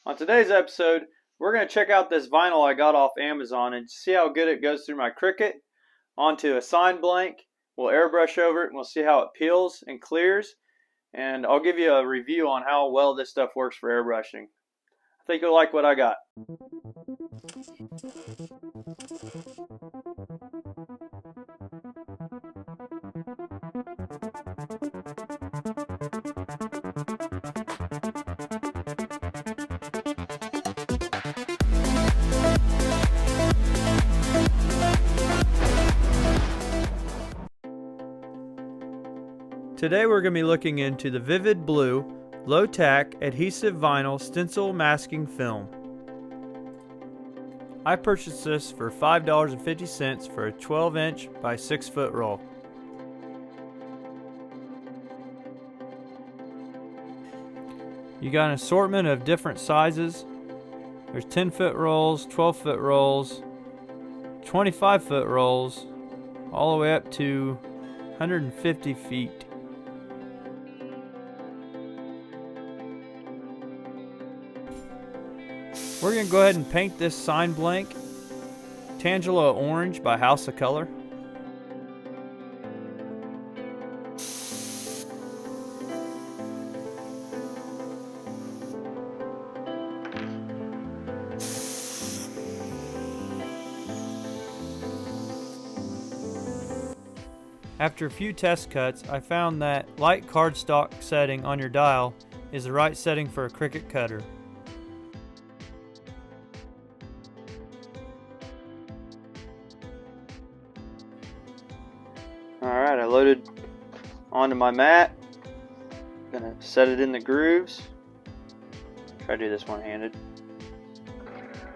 On today's episode, we're going to check out this vinyl I got off Amazon and see how good it goes through my Cricut onto a sign blank. We'll airbrush over it and we'll see how it peels and clears. And I'll give you a review on how well this stuff works for airbrushing. I think you'll like what I got. Today we're going to be looking into the VViVid Blue Low-Tack Adhesive Vinyl Stencil Masking Film. I purchased this for $5.50 for a 12-inch by 6-foot roll. You got an assortment of different sizes. There's 10-foot rolls, 12-foot rolls, 25-foot rolls, all the way up to 150 feet. We're going to go ahead and paint this sign blank Tangelo Orange by House of Color. After a few test cuts, I found that light cardstock setting on your dial is the right setting for a Cricut cutter. Alright, I loaded onto my mat. I'm going to set it in the grooves. Try to do this one-handed.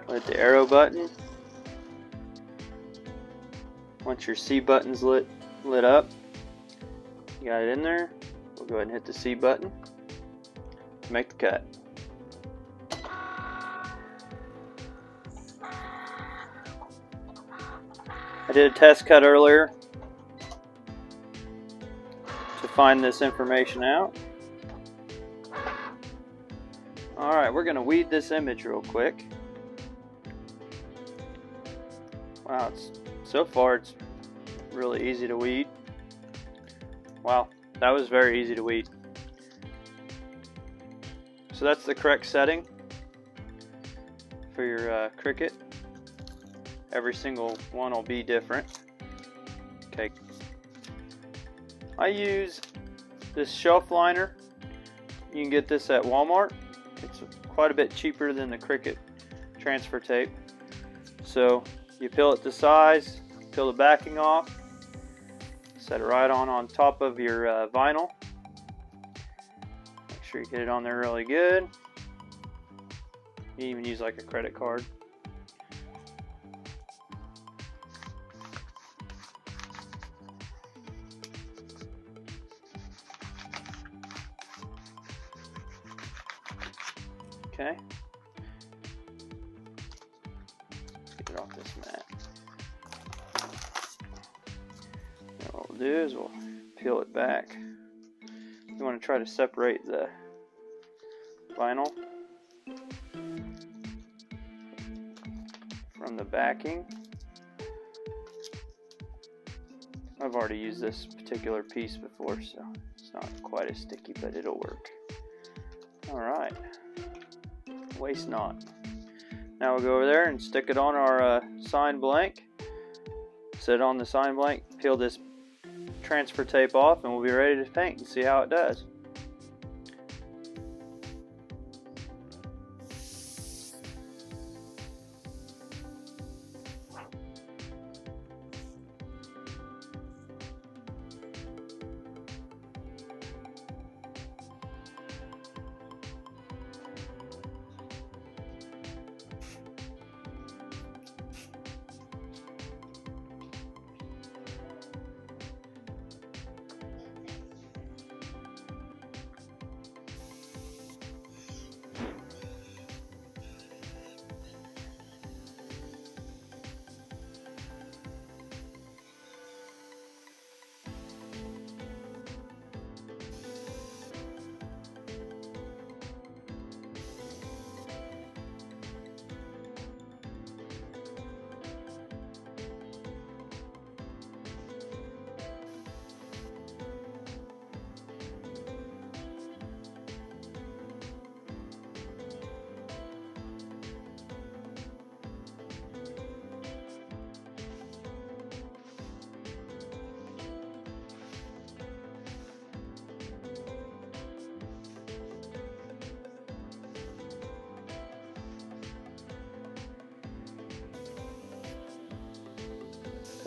Hit the arrow button. Once your C button's lit up, you got it in there. We'll go ahead and hit the C button to make the cut. I did a test cut earlier to find this information out. Alright, we're going to weed this image real quick. Wow, so far it's really easy to weed. Wow, that was very easy to weed. So that's the correct setting for your Cricut. Every single one will be different. Okay. I use this shelf liner. You can get this at Walmart. It's quite a bit cheaper than the Cricut transfer tape. So you peel it to size, peel the backing off, set it right on top of your vinyl. Make sure you get it on there really good. You even use like a credit card. Okay. Get it off this mat. Now what we'll do is we'll peel it back. You want to try to separate the vinyl from the backing. I've already used this particular piece before, so it's not quite as sticky, but it'll work. Alright. Waste not. Now we'll go over there and stick it on our sign blank. Set it on the sign blank, peel this transfer tape off, and we'll be ready to paint and see how it does.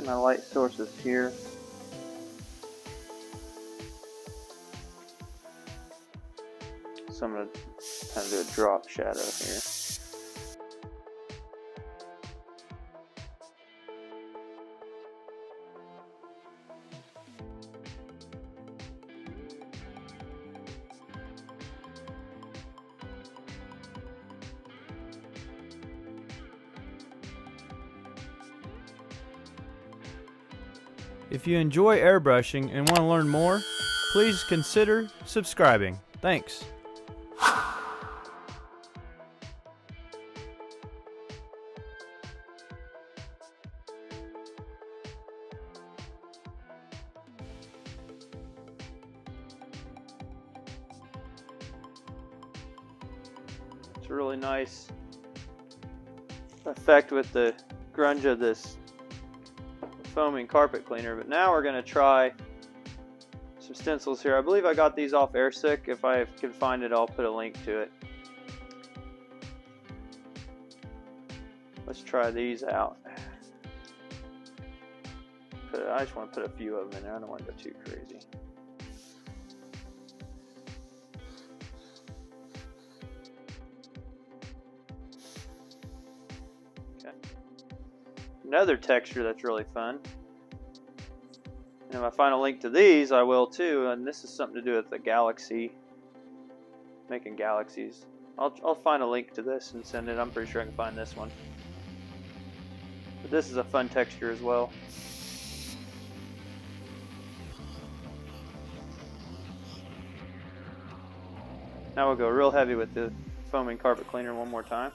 And my light source is here. So I'm going to kind of do a drop shadow here. If you enjoy airbrushing and want to learn more, please consider subscribing. Thanks. It's a really nice effect with the grunge of this foaming carpet cleaner. But now we're going to try some stencils here. I believe I got these off Airsick. If I can find it, I'll put a link to it. Let's try these out. I just want to put a few of them in there. I don't want to go too crazy. Okay. Another texture that's really fun. And if I find a link to these, I will too. And this is something to do with the galaxy, making galaxies. I'll find a link to this and send it. I'm pretty sure I can find this one. But this is a fun texture as well. Now we'll go real heavy with the foaming carpet cleaner one more time.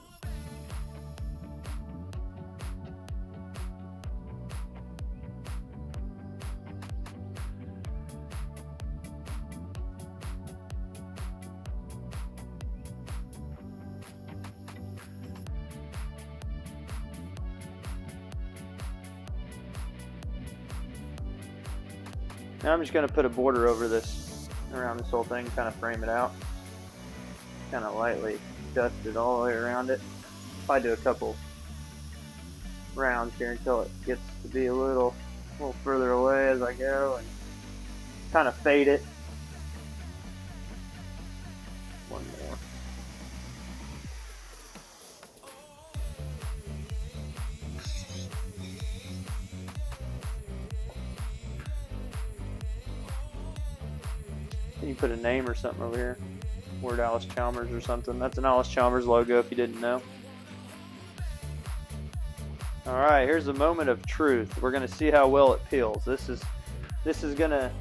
Now I'm just going to put a border over this, around this whole thing, kind of frame it out. Kind of lightly dust it all the way around it. I do a couple rounds here until it gets to be a little further away as I go, and kind of fade it. One more. You put a name or something over here. Word Alice Chalmers or something. That's an Alice Chalmers logo if you didn't know. Alright, here's the moment of truth. We're going to see how well it peels. This is going to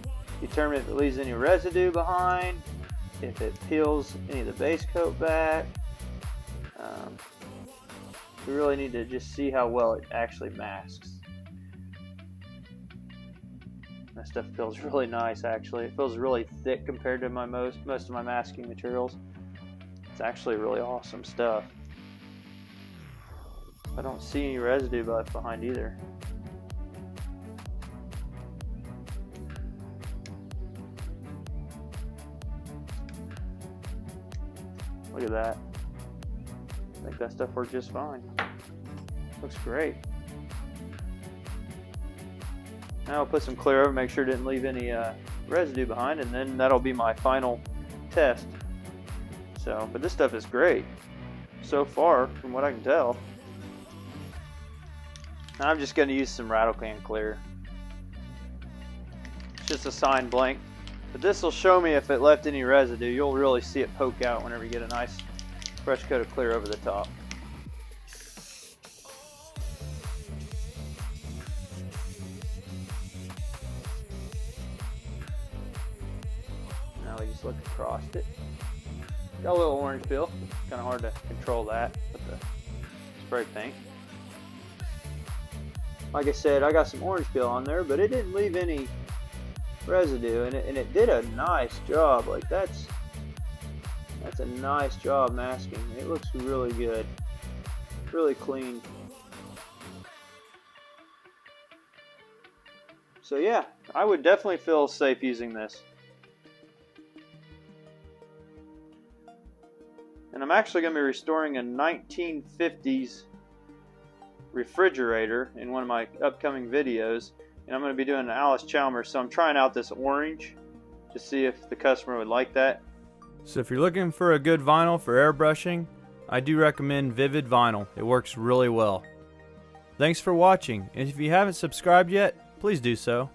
determine if it leaves any residue behind, if it peels any of the base coat back. We really need to just see how well it actually masks. That stuff feels really nice, actually. It feels really thick compared to most of my masking materials. It's actually really awesome stuff. I don't see any residue left behind either. Look at that. I think that stuff worked just fine. Looks great. Now I'll put some clear over, make sure it didn't leave any residue behind, and then that'll be my final test. So, but this stuff is great so far, from what I can tell. Now I'm just going to use some rattle can clear. It's just a sign blank, but this will show me if it left any residue. You'll really see it poke out whenever you get a nice fresh coat of clear over the top. Now we just look across it. Got a little orange peel. Kind of hard to control that with the spray paint. Like I said, I got some orange peel on there, but it didn't leave any residue, and it did a nice job. Like that's a nice job masking. It looks really good, really clean. So yeah, I would definitely feel safe using this. And I'm actually going to be restoring a 1950s refrigerator in one of my upcoming videos, and I'm going to be doing an Alice Chalmers, so I'm trying out this orange to see if the customer would like that. So if you're looking for a good vinyl for airbrushing, I do recommend VViVid Vinyl. It works really well. Thanks for watching, and if you haven't subscribed yet, please do so.